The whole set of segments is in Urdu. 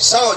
100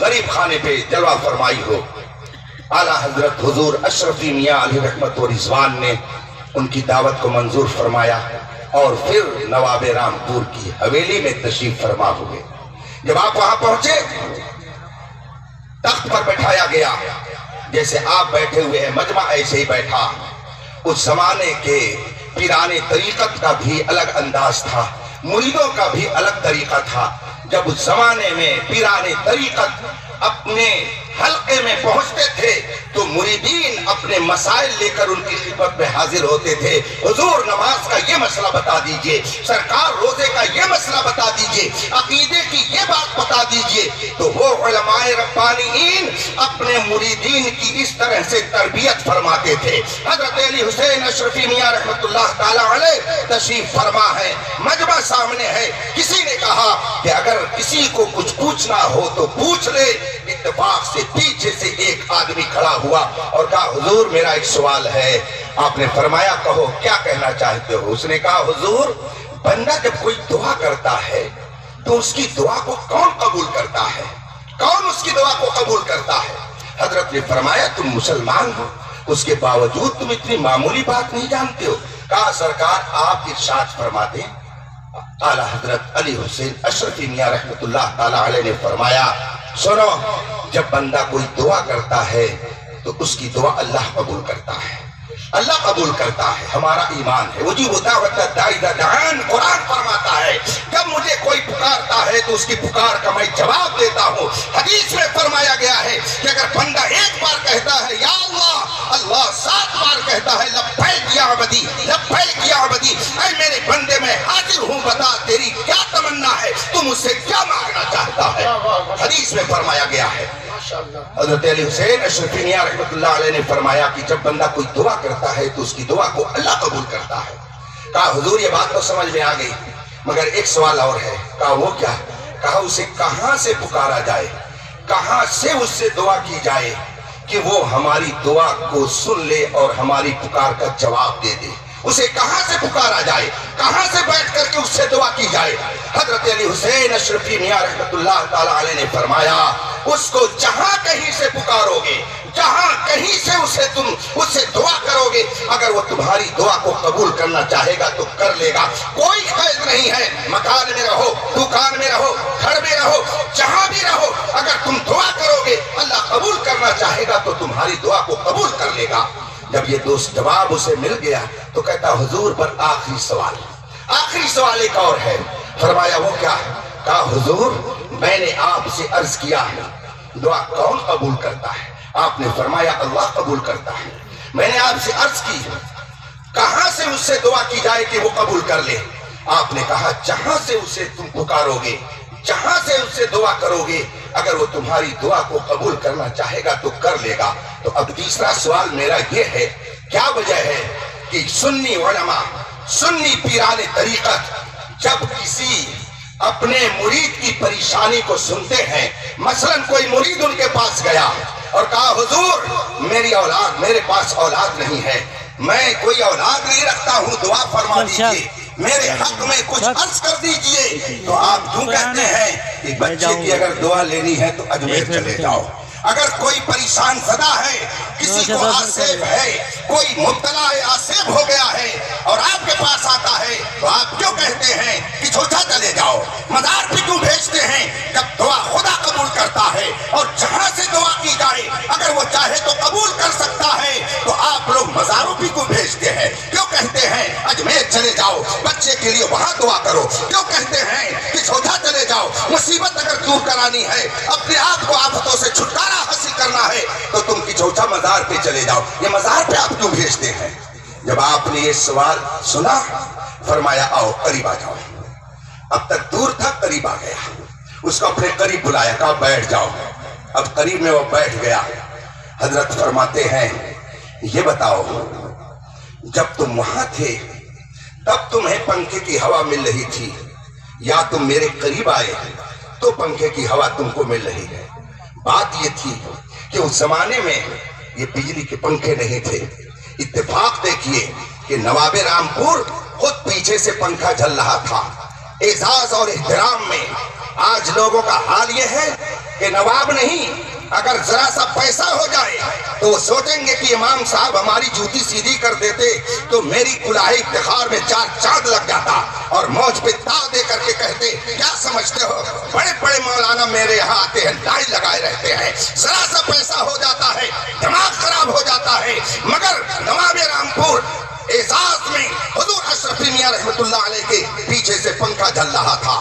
غریب خانے پہ جلوہ فرمائی ہو۔ اعلیٰ حضرت حضور اشرفی میاں علیہ رحمت و رضوان نے ان کی دعوت کو منظور فرمایا اور پھر نواب رامپور کی حویلی میں تشریف فرما ہوئے۔ جب آپ وہاں پہنچے تخت پر بٹھایا گیا، جیسے آپ بیٹھے ہوئے ہیں مجمع ایسے ہی بیٹھا۔ اس زمانے کے پیران طریقت کا بھی الگ انداز تھا، مریدوں کا بھی الگ طریقہ تھا۔ جب اس زمانے میں پیران طریقت اپنے حلقے میں پہنچتے تھے تو مریدین اپنے مسائل لے کر ان کی خدمت میں حاضر ہوتے تھے۔ حضور نماز کا یہ مسئلہ بتا دیجئے، سرکار روزے کا یہ مسئلہ بتا دیجئے، عقیدے کی یہ بات بتا دیجئے۔ تو وہ علماء ربانیین اپنے مریدین کی اس طرح سے تربیت فرماتے تھے۔ حضرت علی حسین اشرفی میاں رحمت اللہ تعالی علیہ تشریف فرما ہے، مجمع سامنے ہے۔ کسی نے کہا کہ اگر کسی کو کچھ پوچھنا ہو تو پوچھ لے۔ اتفاق سے پیچھے سے ایک آدمی کھڑا ہوا اور کہا حضور میرا ایک سوال ہے۔ آپ نے فرمایا کہو کیا کہنا چاہتے ہو؟ اس نے کہا حضور بندہ جب کوئی دعا کرتا ہے تو اس کی دعا کو کون قبول کرتا ہے؟ کون اس کی دعا کو قبول کرتا ہے؟ حضرت نے فرمایا تم مسلمان ہو، اس کے باوجود تم اتنی معمولی بات نہیں جانتے ہو؟ کہا سرکار آپ ارشاد فرماتے ہیں۔ اعلیٰ حضرت علی حسین اشرفی میاں رحمت اللہ تعالی علیہ نے فرمایا سنو، جب بندہ کوئی دعا کرتا ہے تو اس کی دعا اللہ قبول کرتا ہے، اللہ قبول کرتا ہے۔ ہمارا ایمان ہے۔ وجیب دعوت الداعی اذا دعان، قرآن فرماتا ہے جب مجھے کوئی پکارتا ہے تو اس کی پکار کا میں جواب دیتا ہوں۔ حدیث میں فرمایا گیا ہے کہ اگر بندہ ایک بار کہتا ہے یا اللہ، اللہ 7 بار کہتا ہے لبیک یا عبدی، لبیک یا عبدی، اے میرے بندے میں حاضر ہوں، بتا تیری کیا تمنا ہے، تو مجھ سے کیا مانگنا چاہتا ہے۔ حدیث میں فرمایا گیا ہے۔ حضرت علی حسین اشرفی میاں رحمت اللہ علیہ نے فرمایا کہ جب بندہ کوئی دعا کرتا ہے تو اس کی دعا کو اللہ قبول کرتا ہے۔ کہا حضور یہ بات تو سمجھ میں آ گئی، مگر ایک سوال اور ہے۔ کہا وہ کیا؟ کہا اسے کہاں سے پکارا جائے، کہاں سے اس سے دعا کی جائے کہ وہ ہماری دعا کو سن لے اور ہماری پکار کا جواب دے دے؟ اسے کہاں سے پکارا جائے، کہاں سے بیٹھ کر کے اس سے دعا کی جائے؟ حضرت علی حسین اشرفی میاں رحمت اللہ تعالی علیہ نے فرمایا اس کو جہاں کہیں سے پکارو گے، جہاں کہیں سے تم اس سے دعا کرو گے، اگر وہ تمہاری دعا کو قبول کرنا چاہے گا تو کر لے گا۔ کوئی قید نہیں ہے، مکان میں رہو، دکان میں رہو، گھر میں رہو، جہاں بھی رہو، اگر تم دعا کرو گے اللہ قبول کرنا چاہے گا تو تمہاری دعا کو قبول کر لے گا۔ جب یہ دوست جواب اسے مل گیا تو کہتا حضور پر آخری سوال، آخری سوال ایک اور ہے۔ فرمایا وہ کیا؟ کہا حضور میں نے آپ سے عرض کیا ہے دعا کون قبول کرتا ہے؟ آپ نے فرمایا اللہ قبول کرتا ہے۔ میں نے آپ سے عرض کی کہاں سے اس سے دعا کی جائے کہ وہ قبول کر لے؟ آپ نے کہا جہاں سے اسے تم پکارو گے، جہاں سے اس سے دعا کرو گے، اگر وہ تمہاری دعا کو قبول کرنا چاہے گا تو کر لے گا۔ تو اب تیسرا سوال میرا یہ ہے، کیا وجہ ہے کہ سنی علماء، سنی پیران طریقت جب کسی اپنے مرید کی پریشانی کو سنتے ہیں، مثلا کوئی مرید ان کے پاس گیا اور کہا حضور میری اولاد، میرے پاس اولاد نہیں ہے، میں کوئی اولاد نہیں رکھتا ہوں، دعا فرما دیجئے، میرے حق میں کچھ عرض کر دیجئے، تو آپ کیوں کہتے ہیں کہ بچے کی اگر دعا لینی ہے تو اجمیر چلے جاؤ؟ اگر کوئی پریشان زدہ ہے، کسی کو آسیب ہے، کوئی مبتلا ہے، آسیب ہو گیا ہے اور آپ کے پاس آتا ہے تو آپ کیوں کہتے ہیں کہ چھوٹا چلے جاؤ؟ مزار پہ کیوں بھیجتے ہیں جب دعا خدا قبول کرتا ہے؟ اور جہاں سے دعا کی جائے اگر وہ چاہے تو قبول کر سکتا ہے، تو آپ لوگ مزاروں پہ کیوں بھیجتے ہیں؟ کیوں کہتے ہیں اجمیر چلے جاؤ بچے کے لیے وہاں دعا کرو؟ کیوں کہتے ہیں کہ چھوٹا چلے جاؤ؟ مصیبت اگر دور کرانی ہے، اپنے آپ کو آفتوں سے چھٹکارا حاصل کرنا ہے تو تم کی چھوٹا مزار پہ چلے جاؤ۔ یہ مزار پہ آپ کیوں بھیجتے ہیں؟ جب آپ نے یہ سوال سنا فرمایا آؤ قریب آ جاؤ۔ اب تک دور تھا، قریب آ گیا، اس کو اپنے قریب بلایا، کہا بیٹھ جاؤ۔ اب قریب میں وہ بیٹھ گیا۔ حضرت فرماتے ہیں یہ بتاؤ جب تم وہاں تھے تب تمہیں پنکھے کی ہوا مل رہی تھی یا تم میرے قریب آئے تو پنکھے کی ہوا تم کو مل رہی ہے؟ بات یہ تھی کہ اس زمانے میں یہ بجلی کے پنکھے نہیں تھے۔ اتفاق دیکھیے کہ نواب رامپور خود پیچھے سے پنکھا جل رہا تھا۔ اعزاز اور احترام میں آج لوگوں کا حال یہ ہے کہ نواب نہیں، اگر ذرا سا پیسہ ہو جائے تو وہ سوچیں گے کہ امام صاحب ہماری جوتی سیدھی کر دیتے تو میری کلاہی افتخار میں 4 چاند لگ جاتا، اور موج پہ تاؤ دے کر کے کہتے کیا سمجھتے ہو بڑے بڑے مولانا میرے یہاں آتے ہیں ڈائی لگائے رہتے ہیں، ذرا سا پیسہ ہو جاتا ہے دماغ خراب ہو جاتا ہے۔ مگر نواب رامپور اعزاز میں حضور اشرفی میاں رحمت اللہ علیہ کے پیچھے سے پنکھا جل رہا تھا۔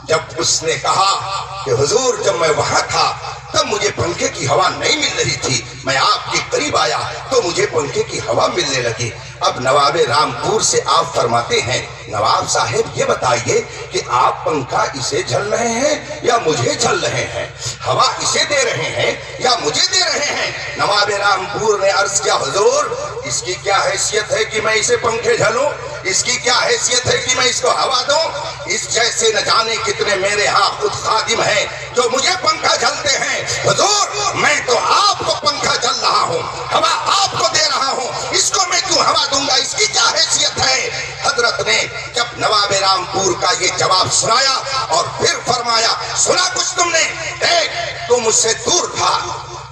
جب اس نے کہا کہ حضور جب میں وہاں تھا تب مجھے پنکھے کی ہوا نہیں مل رہی تھی، میں آپ کے قریب آیا تو مجھے پنکھے کی ہوا ملنے لگی۔ اب نواب رامپور سے آپ فرماتے ہیں نواب صاحب یہ بتائیے کہ آپ پنکھا اسے جھل رہے ہیں یا مجھے جھل رہے ہیں، ہوا اسے دے رہے ہیں یا مجھے دے رہے ہیں؟ نواب رامپور نے عرض کیا حضور اس کی کیا حیثیت ہے کہ میں اسے پنکھے جھلوں، اس کی کیا حیثیت ہے کہ میں اس کو ہوا دوں؟ اس جیسے نہ جانے کتنے میرے ہاں خود خادم ہیں جو مجھے پنکھا جھلتے ہیں، حضور میں تو آپ کو پنکھا جل رہا ہوں، ہوا آپ کو دے رہا ہوں، اس کو میں کیوں ہوا دوں گا، اس کی کیا حیثیت ہے؟ حضرت نے جب نواب رامپور کا یہ جواب سنایا اور پھر فرمایا سنا کچھ تم نے؟ دیکھ تو مجھ سے دور تھا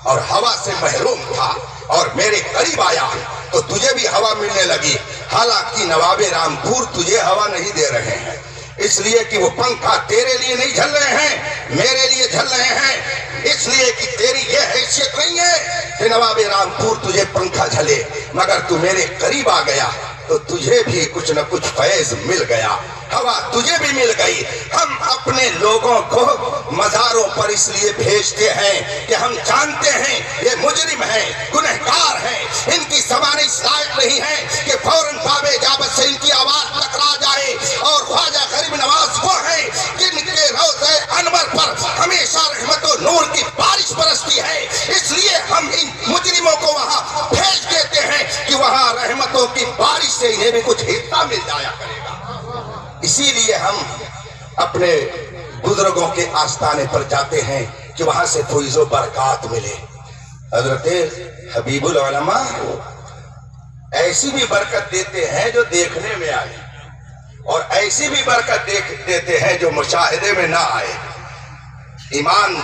اور ہوا سے محروم تھا اور میرے قریب آیا تو تجھے بھی ہوا ملنے لگی، حالانکہ نواب رامپور تجھے ہوا نہیں دے رہے ہیں، اس لیے کہ وہ پنکھا تیرے لیے نہیں جھل رہے ہیں میرے لیے جھل رہے ہیں، اس لیے کہ تیری یہ حیثیت نہیں ہے کہ نواب رامپور تجھے پنکھا جھلے، مگر تو میرے قریب آ گیا تو تجھے بھی کچھ نہ کچھ فیض مل گیا، ہوا تجھے بھی مل گئی۔ ہم اپنے لوگوں کو مزاروں پر اس لیے بھیجتے ہیں کہ ہم جانتے ہیں یہ مجرم ہیں، گنہگار ہیں، ان کی زبان اس لائق نہیں ہے کہ فوراً باب اجابت سے ان کی آواز ٹکرا جائے، اور خواجہ غریب نواز وہ ہیں جن کے روضہ انور پر ہمیشہ رحمت و نور کی بارش برستی ہے، اس لیے ہم ان مجرموں کو وہاں بھیج دیتے ہیں کہ وہاں رحمتوں کی بارش سے انہیں بھی کچھ حصہ مل جایا کرے گا۔ اسی لیے ہم اپنے بزرگوں کے آستانے پر جاتے ہیں کہ وہاں سے فیض و برکات ملے۔ حضرت حبیب العلماء ایسی بھی برکت دیتے ہیں جو دیکھنے میں آئے، اور ایسی بھی برکت دیتے ہیں جو مشاہدے میں نہ آئے۔ ایمان